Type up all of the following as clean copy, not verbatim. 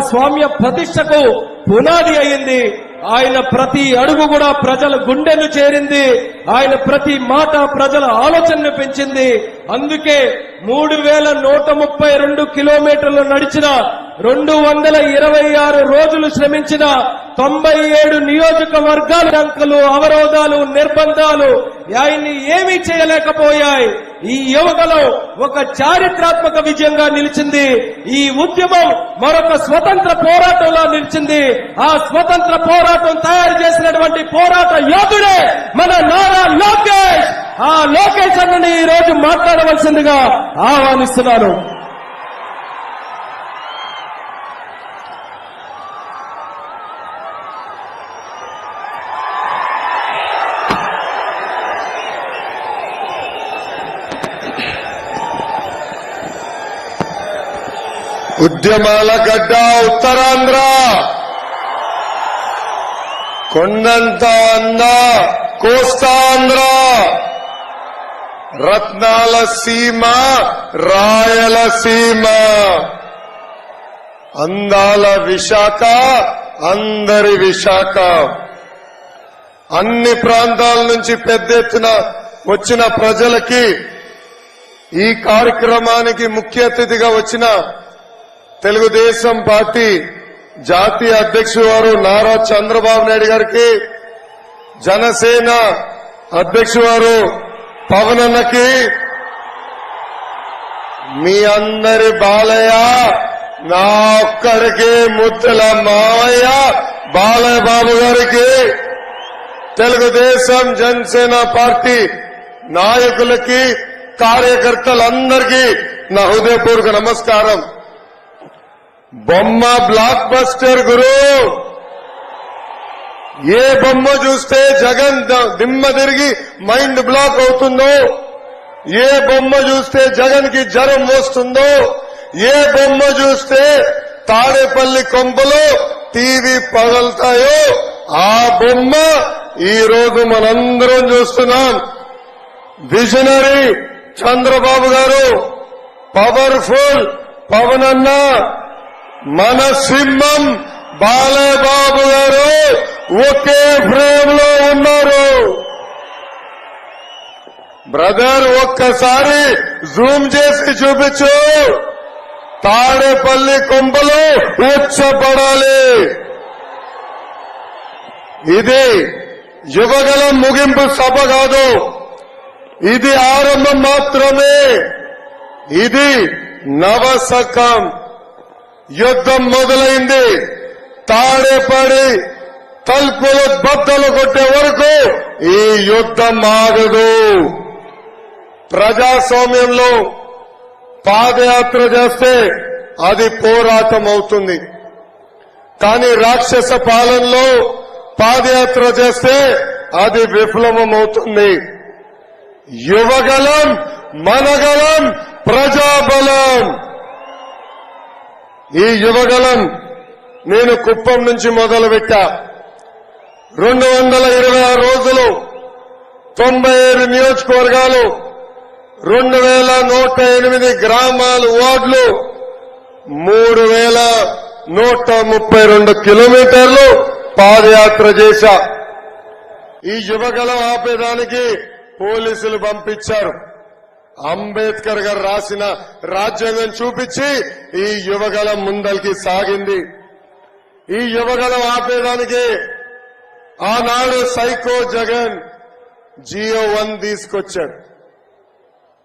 స్వామ్య ప్రతిష్టకు పునాది అయింది. ఆయన ప్రతి అడుగు కూడా ప్రజల గుండెను చేరింది. ఆయన ప్రతి మాట ప్రజల ఆలోచనను పెంచింది. అందుకే 3132 కిలోమీటర్లు నడిచిన 226 రోజులు శ్రమించిన 97 నియోజకవర్గాల అంకలు, అవరోధాలు, నిర్బంధాలు ఆయన్ని ఏమీ చేయలేకపోయాయి. ఈ యువగలం ఒక చారిత్రాత్మక విజయంగా నిలిచింది. ఈ ఉద్యమం మరొక స్వతంత్ర పోరాటంలో నిలిచింది. ఆ స్వతంత్ర పోరాటం తయారు చేసినటువంటి పోరాట యోధుడే మన నారా లోకేష్. ఆ లోకేష్ అన్నని ఈ రోజు మాట్లాడవలసిందిగా ఆహ్వానిస్తున్నాను. ఉద్యమాల గడ్డ ఉత్తరాంధ్ర, కొండంత అన్న కోస్తాంధ్ర, రత్నాల సీమ రాయలసీమ, అందాల విశాఖ అందరి విశాఖ. అన్ని ప్రాంతాల నుంచి పెద్ద ఎత్తున వచ్చిన ప్రజలకి ఈ కార్యక్రమానికి ముఖ్య అతిథిగా వచ్చిన తెలుగుదేశం పార్టీ జాతీయ అధ్యక్షుడు వారు నారా చంద్రబాబు నాయుడు గారికి, జనసేన అధ్యక్షుడు వారు పవన్ అన్నకి, మీ అందరి బాలయ్య, నా ఒక్కడికి ముద్దుల మావయ్య బాలయ్య బాబు గారికి, తెలుగుదేశం జనసేన పార్టీ నాయకులకి, కార్యకర్తలందరికీ నా హృదయపూర్వక నమస్కారం. బొమ్మ బ్లాక్ బస్టర్ గురు. ఏ బొమ్మ చూస్తే జగన్ దిమ్మ తిరిగి మైండ్ బ్లాక్ అవుతుందో, ఏ బొమ్మ చూస్తే జగన్ కి జ్వరం వస్తుందో, ఏ బొమ్మ చూస్తే తాడేపల్లి కొంపలో టీవీ పగలుతాయో ఆ బొమ్మ ఈ రోజు మనందరం చూస్తున్నాం. విజనరీ చంద్రబాబు గారు, పవర్ఫుల్ పవన్ అన్న, మన సింహం బాలయ్య బాబు గారు ఒకే ఫ్రేమ్ లో ఉన్నారు. బ్రదర్ ఒక్కసారి జూమ్ చేసి చూపించు. తాడేపల్లి కొంపలో ఉచ్చపడాలి. ఇది యువగలం ముగింపు సభ కాదు, ఇది ఆరంభం మాత్రమే. ఇది నవశకం. యుద్ధం మొదలైంది. తాడేపడి తలుపులు బద్దలు కొట్టే వరకు ఈ యుద్ధం ఆగదు. ప్రజాస్వామ్యంలో పాదయాత్ర చేస్తే అది పోరాటం అవుతుంది. కానీ రాక్షస పాలనలో పాదయాత్ర చేస్తే అది విఫలమవుతుంది. యువగలం, మనగలం, ప్రజాబలం. ఈ యువగలం నేను కుప్పం నుంచి మొదలుపెట్టా. 226 రోజులు, 97 నియోజకవర్గాలు, 2108 గ్రామాలు, వార్డులు, 3132 కిలోమీటర్లు పాదయాత్ర చేశా. ఈ యువగలం ఆపేదానికి పోలీసులు పంపించారు. అంబేద్కర్ గారు రాసిన రాజ్యాంగం చూపించి ఈ యువగలం ముందరికి సాగింది. ఈ యువగలం ఆపేదానికి ఆనాడు సైకో జగన్ జియో 1 తీసుకొచ్చాడు.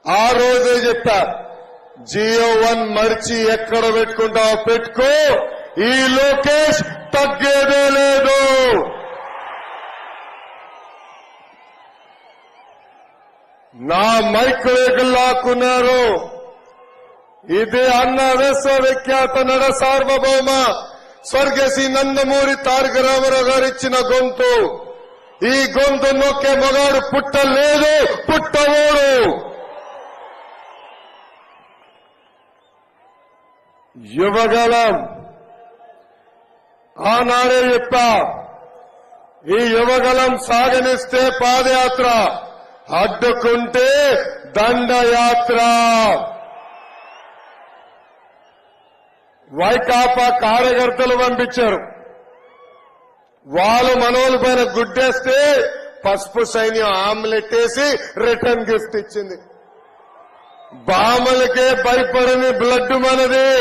ఆ రోజే చెప్పా, జియో 1 మర్చి ఎక్కడ పెట్టుకుంటావో పెట్టుకో, ఈ లోకేష్ తగ్గేదే లేదు. నా మైక్ వేగులు లాక్కున్నారు. ఇది అన్న విశ్వవిఖ్యాత నడ సార్వభౌమ స్వర్గశ్రీ నందమూరి తారక రామారావు గారు ఇచ్చిన గొంతు. ఈ గొంతు నొక్కే మగాడు పుట్టలేదు, పుట్టవోడు. యువగలం ఆనాడే చెప్పా, ఈ యువగలం సాగనిస్తే పాదయాత్ర, అడ్డుకుంటే దండయాత్ర. వైకాపా కార్యకర్తలు పంపించారు. వాళ్ళు మనోళ్ళ పైన గుడ్డేస్తే పసుపు సైన్యం ఆమ్లెట్ వేసి రిటర్న్ గిఫ్ట్ ఇచ్చింది. బామలకే భయపడని బ్లడ్ మనది.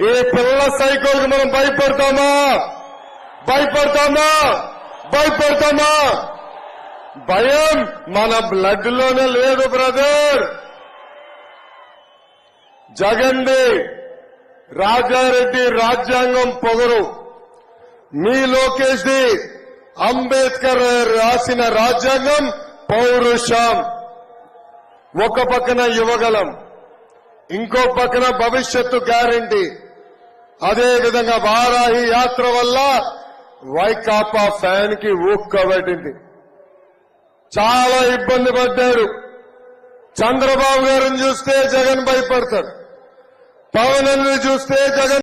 ఈ పిల్ల సైకోల్కి మనం భయపడతామా? భయం మన బ్లడ్ లోనే లేదు బ్రదర్. జగన్ది రాజారెడ్డి రాజ్యాంగం పొగరు, మీ లోకేష్ ది అంబేద్కర్ రాసిన రాజ్యాంగం పౌరుషం. ఒక పక్కన యువగలం, ఇంకో పక్కన భవిష్యత్తు గ్యారంటీ. అదే విధంగా వారాహి యాత్ర వల్ల వైకాపా ఫ్యాన్ కి ఊక్కబట్టింది. చాలా ఇబ్బంది పడ్డారు. చంద్రబాబు గారిని చూస్తే జగన్ భయపడతాడు, పవన్ చూస్తే జగన్